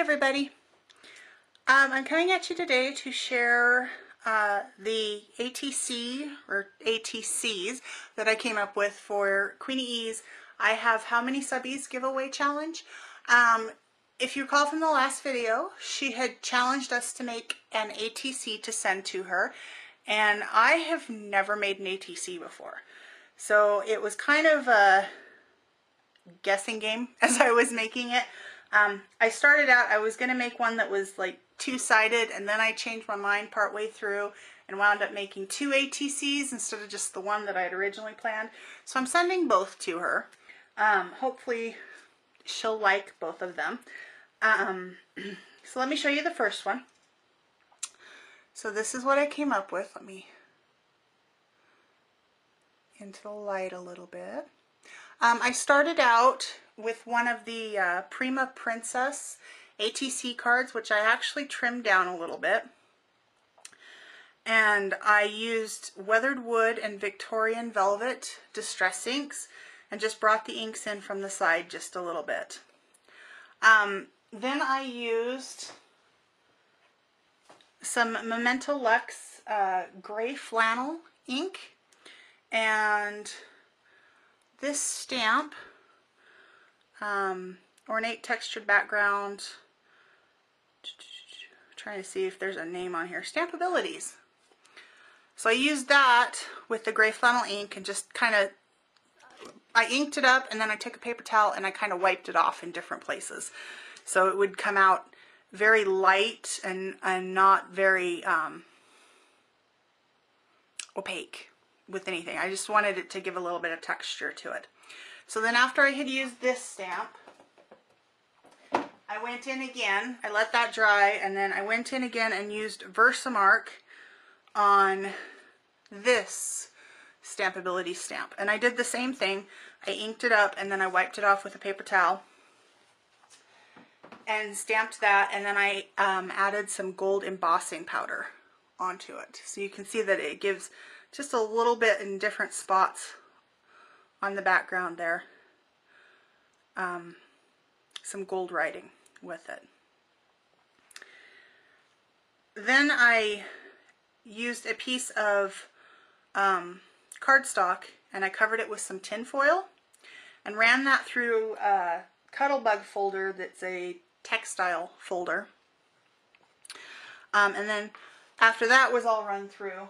everybody. I'm coming at you today to share the ATC or ATCs that I came up with for Queeny-E's I Have How Many Subbies giveaway challenge. If you recall from the last video, she had challenged us to make an ATC to send to her, and I have never made an ATC before. So it was kind of a guessing game as I was making it. I started out, I was going to make one that was like two-sided, and then I changed my mind partway through and wound up making two ATCs instead of just the one that I had originally planned. So I'm sending both to her. Hopefully she'll like both of them. So let me show you the first one. So this is what I came up with. Let me into the light a little bit. I started out with one of the Prima Princess ATC cards, which I actually trimmed down a little bit. And I used weathered wood and Victorian velvet distress inks and just brought the inks in from the side just a little bit. Then I used some Memento Luxe gray flannel ink and this stamp, ornate textured background, trying to see if there's a name on here, Stampabilities. So I used that with the gray flannel ink and just kind of, I inked it up and then I took a paper towel and I kind of wiped it off in different places. So it would come out very light and not very opaque with anything. I just wanted it to give a little bit of texture to it. So then after I had used this stamp, I went in again, I let that dry, and then I went in again and used Versamark on this Stampability stamp. And I did the same thing. I inked it up and then I wiped it off with a paper towel and stamped that, and then I added some gold embossing powder onto it. So you can see that it gives just a little bit in different spots on the background there. Some gold writing with it. Then I used a piece of cardstock and I covered it with some tin foil and ran that through a Cuttlebug folder that's a textile folder. And then after that was all run through,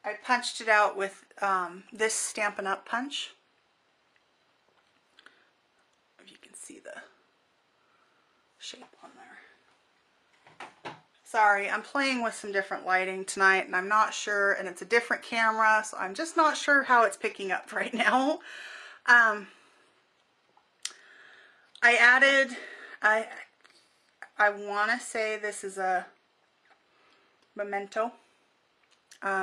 I punched it out with this Stampin' Up! Punch. If you can see the shape on there. Sorry, I'm playing with some different lighting tonight and I'm not sure, and it's a different camera, so I'm just not sure how it's picking up right now. I added, I want to say this is a Memento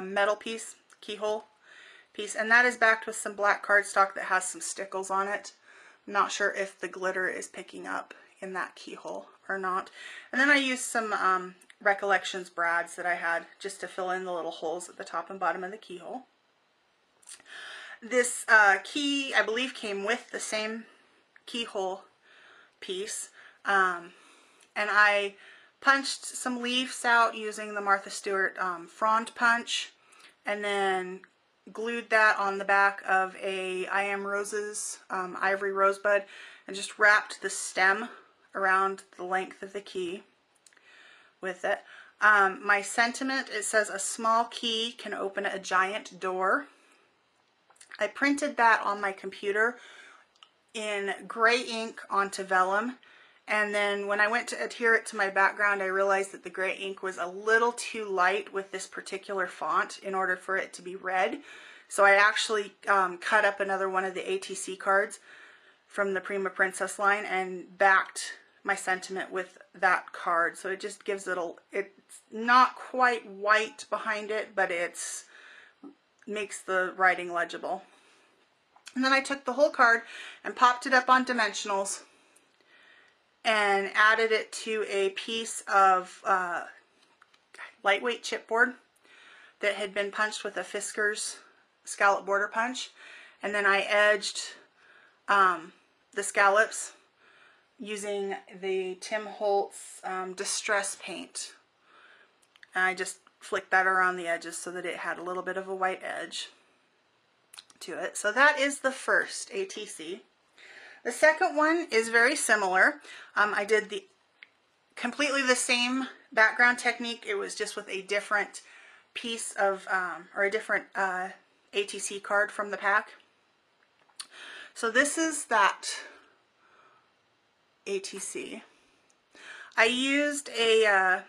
metal piece, keyhole piece, and that is backed with some black cardstock that has some stickles on it. I'm not sure if the glitter is picking up in that keyhole or not. And then I used some Recollections brads that I had just to fill in the little holes at the top and bottom of the keyhole. This key, I believe, came with the same keyhole piece, and I punched some leaves out using the Martha Stewart frond punch, and then glued that on the back of a I Am Roses ivory rosebud and just wrapped the stem around the length of the key with it. My sentiment, it says, a small key can open a giant door. I printed that on my computer in gray ink onto vellum, and then when I went to adhere it to my background, I realized that the gray ink was a little too light with this particular font in order for it to be read. So I actually cut up another one of the ATC cards from the Prima Princess line and backed my sentiment with that card. So it just gives it it's not quite white behind it, but it's makes the writing legible. And then I took the whole card and popped it up on dimensionals and added it to a piece of lightweight chipboard that had been punched with a Fiskars scallop border punch. And then I edged the scallops using the Tim Holtz Distress Paint. And I just flicked that around the edges so that it had a little bit of a white edge to it. So that is the first ATC. The second one is very similar. I did completely the same background technique. It was just with a different piece of, or a different ATC card from the pack. So this is that ATC. I used a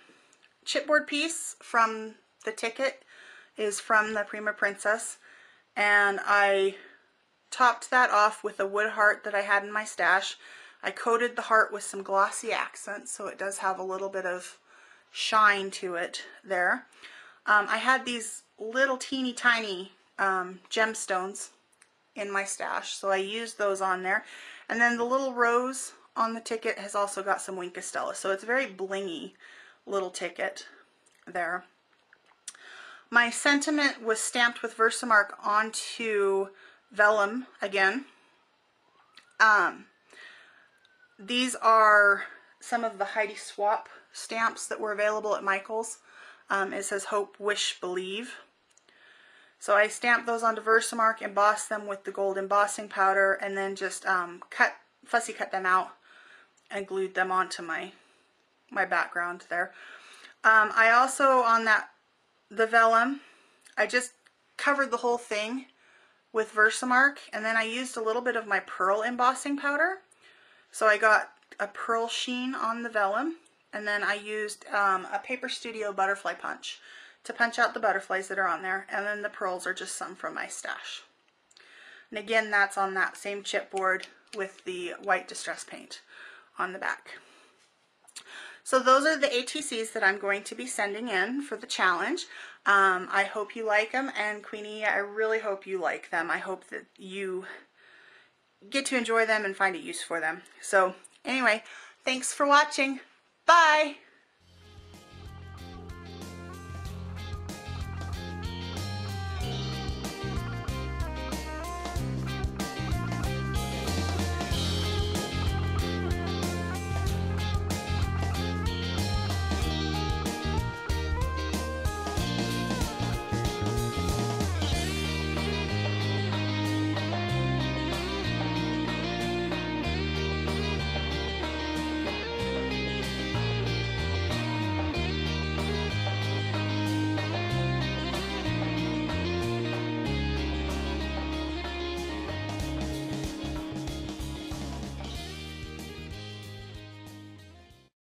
chipboard piece from the ticket, is from the Prima Princess, and I topped that off with a wood heart that I had in my stash. I coated the heart with some glossy accents, so it does have a little bit of shine to it there. I had these little teeny tiny gemstones in my stash, so I used those on there. And then the little rose on the ticket has also got some Wink of Stella, so it's a very blingy little ticket there. My sentiment was stamped with Versamark onto vellum again. These are some of the Heidi Swap stamps that were available at Michael's. It says Hope, Wish, Believe. So I stamped those onto Versamark, embossed them with the gold embossing powder, and then just fussy cut them out and glued them onto my background there. I also, on the vellum, I just covered the whole thing with Versamark, and then I used a little bit of my pearl embossing powder. So I got a pearl sheen on the vellum, and then I used a Paper Studio butterfly punch to punch out the butterflies that are on there, and then the pearls are just some from my stash. And again, that's on that same chipboard with the white distress paint on the back. So those are the ATCs that I'm going to be sending in for the challenge. I hope you like them, and Queenie, I really hope you like them. I hope that you get to enjoy them and find a use for them. So anyway, thanks for watching. Bye!